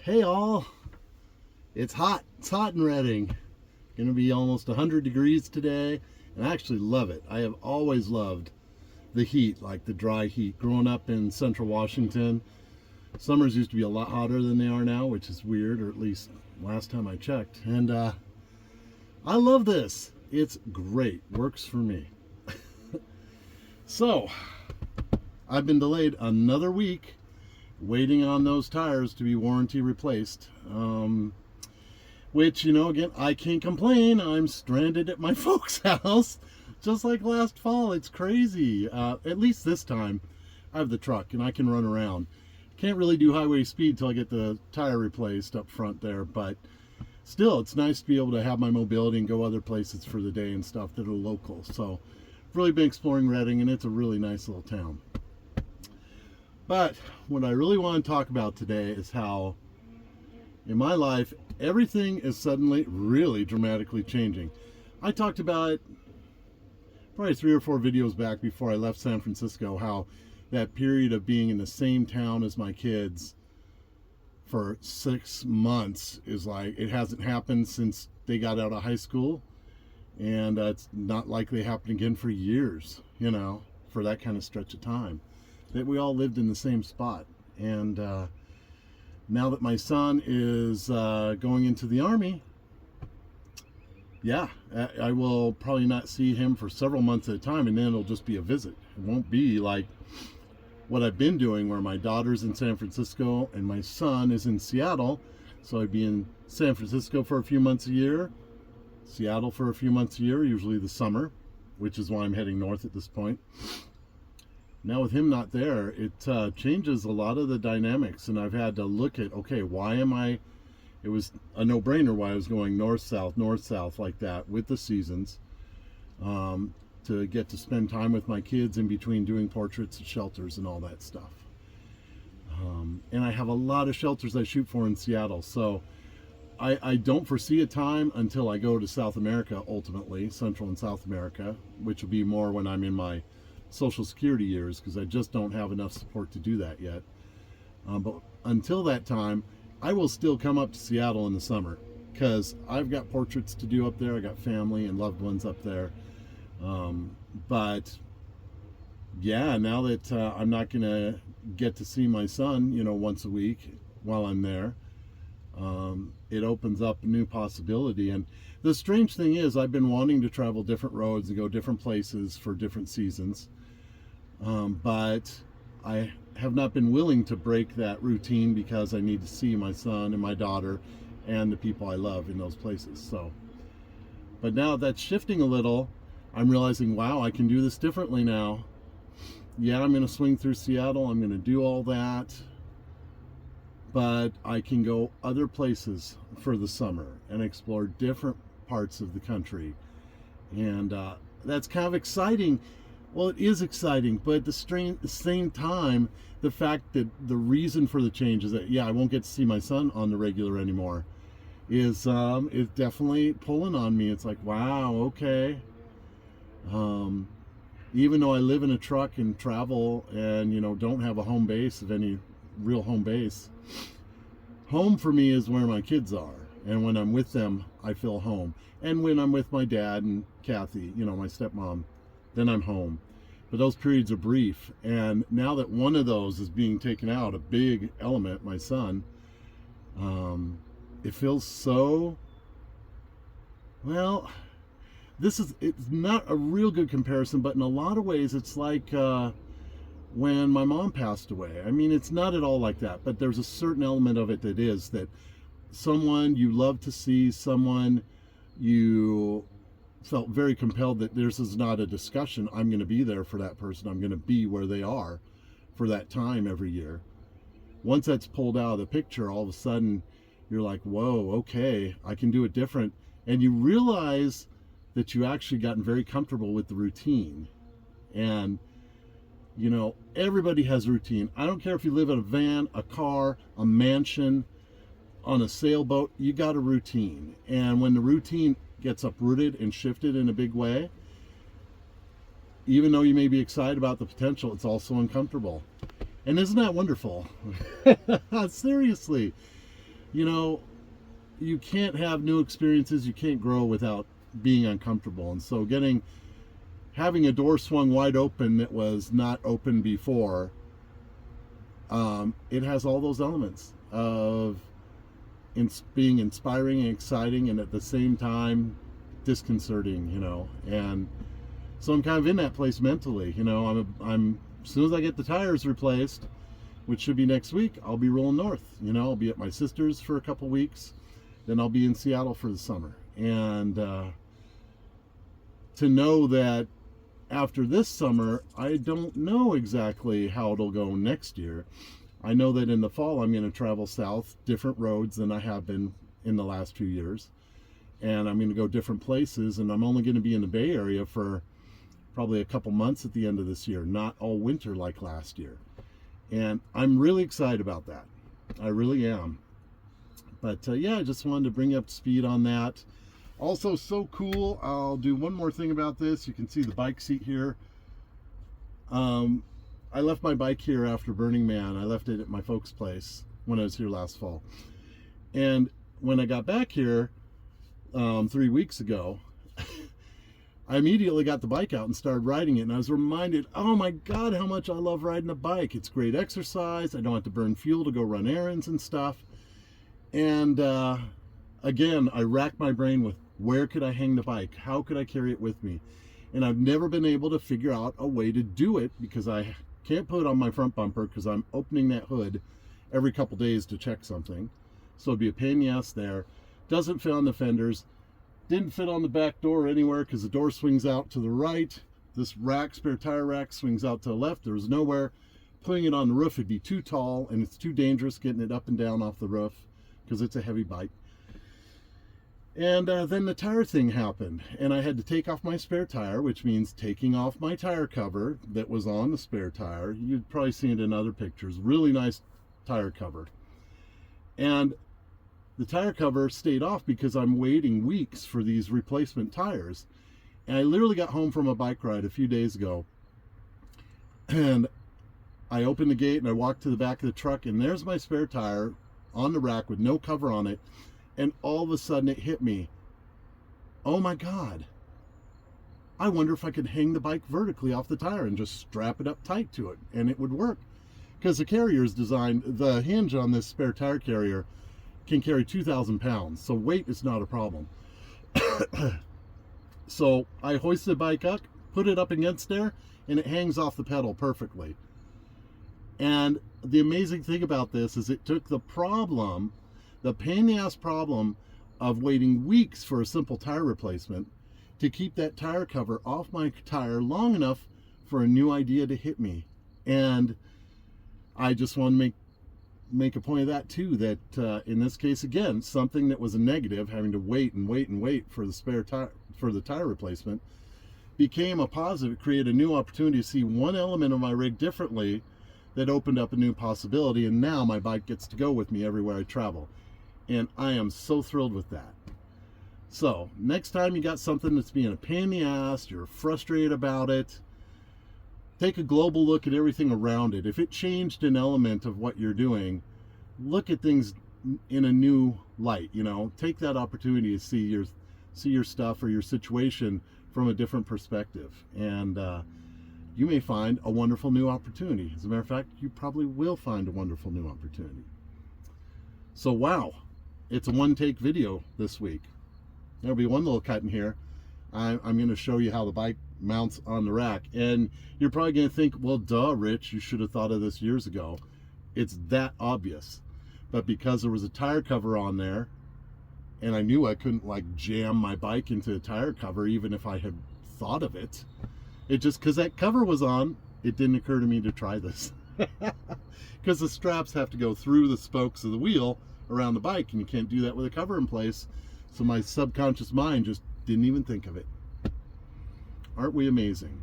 Hey all, it's hot. It's hot in Redding. Gonna be almost 100 degrees today, and I actually love it. I have always loved the heat, like the dry heat. Growing up in central Washington, summers used to be a lot hotter than they are now, which is weird, or at least last time I checked. And I love this. It's great. Works for me. So, I've been delayed another week waiting on those tires to be warranty replaced. Which, again, I can't complain. I'm stranded at my folks' house, just like last fall. It's crazy. At least this time, I have the truck and I can run around. Can't really do highway speed till I get the tire replaced up front there, but still, it's nice to be able to have my mobility and go other places for the day and stuff that are local. So, I've really been exploring Redding, and it's a really nice little town. But what I really want to talk about today is how in my life everything is suddenly really dramatically changing. I talked about it probably 3 or 4 videos back before I left San Francisco, how that period of being in the same town as my kids for 6 months is like, it hasn't happened since they got out of high school, and it's not likely to happen again for years, for that kind of stretch of time, that we all lived in the same spot. And now that my son is going into the Army, I will probably not see him for several months at a time, and then it'll just be a visit. It won't be like what I've been doing, where my daughter's in San Francisco and my son is in Seattle. So I'd be in San Francisco for a few months a year, Seattle for a few months a year, usually the summer, which is why I'm heading north at this point. Now with him not there, it changes a lot of the dynamics, and I've had to look at, okay, it was a no-brainer why I was going north-south like that with the seasons, to get to spend time with my kids in between doing portraits at shelters and all that stuff. And I have a lot of shelters I shoot for in Seattle, so I don't foresee a time until I go to South America, ultimately, Central and South America, which will be more when I'm in my Social Security years, because I just don't have enough support to do that yet. But until that time, I will still come up to Seattle in the summer, because I've got portraits to do up there. I got family and loved ones up there. But yeah, now that I'm not going to get to see my son, once a week while I'm there, it opens up a new possibility. And the strange thing is, I've been wanting to travel different roads and go different places for different seasons. But I have not been willing to break that routine, because I need to see my son and my daughter and the people I love in those places. So, but now that's shifting a little. I'm realizing, wow, I can do this differently now. Yeah, I'm going to swing through Seattle. I'm going to do all that. But I can go other places for the summer and explore different parts of the country. And that's kind of exciting. Well, it is exciting, but at the same time, the fact that the reason for the change is that, I won't get to see my son on the regular anymore, is definitely pulling on me. It's like, wow, okay. Even though I live in a truck and travel and, don't have a home base of any real home base, home for me is where my kids are. And when I'm with them, I feel home. And when I'm with my dad and Kathy, my stepmom, then I'm home. But those periods are brief. And now that one of those is being taken out, a big element, my son, it feels so, well, it's not a real good comparison, but in a lot of ways it's like when my mom passed away. I mean, it's not at all like that, but there's a certain element of it that is, that someone you love to see, someone you felt very compelled that this is not a discussion. I'm going to be there for that person. I'm going to be where they are for that time every year. Once that's pulled out of the picture, all of a sudden you're like, whoa, okay, I can do it different. And you realize that you actually gotten very comfortable with the routine. And everybody has a routine. I don't care if you live in a van, a car, a mansion, on a sailboat, you got a routine. And when the routine gets uprooted and shifted in a big way, even though you may be excited about the potential, it's also uncomfortable. And isn't that wonderful? Seriously. you know, you can't have new experiences, you can't grow without being uncomfortable. And so having a door swung wide open that was not open before, it has all those elements of being inspiring and exciting, and at the same time disconcerting, and so I'm kind of in that place mentally. I'm as soon as I get the tires replaced, which should be next week, I'll be rolling north. I'll be at my sister's for a couple weeks, then I'll be in Seattle for the summer. And to know that after this summer, I don't know exactly how it'll go next year. I know that in the fall I'm going to travel south, different roads than I have been in the last few years, and I'm going to go different places, and I'm only going to be in the Bay Area for probably a couple months at the end of this year, not all winter like last year. And I'm really excited about that. I really am. But yeah, I just wanted to bring you up to speed on that. Also, so cool, I'll do one more thing about this. You can see the bike seat here. I left my bike here after Burning Man. I left it at my folks' place when I was here last fall. And when I got back here 3 weeks ago, I immediately got the bike out and started riding it. And I was reminded, oh my God, how much I love riding a bike. It's great exercise. I don't have to burn fuel to go run errands and stuff. And again, I racked my brain with where could I hang the bike? How could I carry it with me? And I've never been able to figure out a way to do it because I can't put it on my front bumper because I'm opening that hood every couple days to check something. So it'd be a pain in the ass there. Doesn't fit on the fenders. Didn't fit on the back door anywhere because the door swings out to the right. This rack, spare tire rack, swings out to the left. There was nowhere. Putting it on the roof would be too tall, and it's too dangerous getting it up and down off the roof because it's a heavy bike. And then the tire thing happened, and I had to take off my spare tire, which means taking off my tire cover that was on the spare tire. You'd probably seen it in other pictures. Really nice tire cover. And the tire cover stayed off because I'm waiting weeks for these replacement tires. And I literally got home from a bike ride a few days ago, and I opened the gate and I walked to the back of the truck, and there's my spare tire on the rack with no cover on it. And all of a sudden it hit me, oh my God, I wonder if I could hang the bike vertically off the tire and just strap it up tight to it, and it would work. Because the carrier is designed, the hinge on this spare tire carrier can carry 2,000 pounds, so weight is not a problem. So I hoisted the bike up, put it up against there, and it hangs off the pedal perfectly. And the amazing thing about this is it took the pain in the ass problem of waiting weeks for a simple tire replacement to keep that tire cover off my tire long enough for a new idea to hit me. And I just want to make a point of that too, that in this case, again, something that was a negative, having to wait and wait and wait for the spare tire, for the tire replacement, became a positive. It created a new opportunity to see one element of my rig differently that opened up a new possibility, and now my bike gets to go with me everywhere I travel. And I am so thrilled with that. So next time you got something that's being a pain in the ass, you're frustrated about it, take a global look at everything around it. If it changed an element of what you're doing, look at things in a new light. Take that opportunity to see your stuff or your situation from a different perspective, and you may find a wonderful new opportunity. As a matter of fact, you probably will find a wonderful new opportunity. So wow, it's a one-take video this week. There'll be one little cut in here. I'm going to show you how the bike mounts on the rack, and you're probably going to think, well, duh, Rich, you should have thought of this years ago. It's that obvious. But because there was a tire cover on there, and I knew I couldn't jam my bike into a tire cover even if I had thought of it, just because that cover was on, it didn't occur to me to try this. Because the straps have to go through the spokes of the wheel around the bike, and you can't do that with a cover in place. So my subconscious mind just didn't even think of it. Aren't we amazing?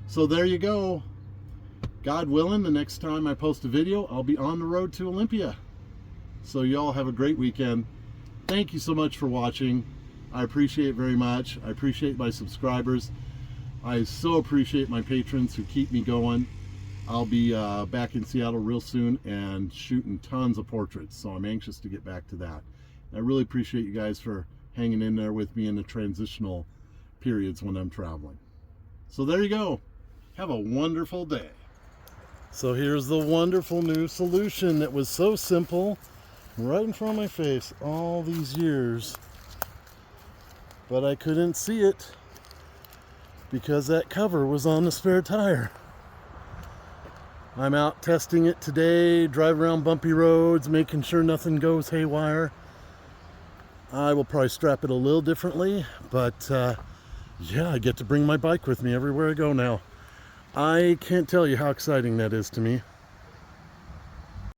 So there you go. God willing, the next time I post a video, I'll be on the road to Olympia. So y'all have a great weekend. Thank you so much for watching. I appreciate it very much. I appreciate my subscribers. I so appreciate my patrons who keep me going. I'll be back in Seattle real soon and shooting tons of portraits, so I'm anxious to get back to that. I really appreciate you guys for hanging in there with me in the transitional periods when I'm traveling. So there you go. Have a wonderful day. So here's the wonderful new solution that was so simple, right in front of my face all these years, but I couldn't see it because that cover was on the spare tire. I'm out testing it today, drive around bumpy roads, making sure nothing goes haywire. I will probably strap it a little differently, but yeah, I get to bring my bike with me everywhere I go now. I can't tell you how exciting that is to me.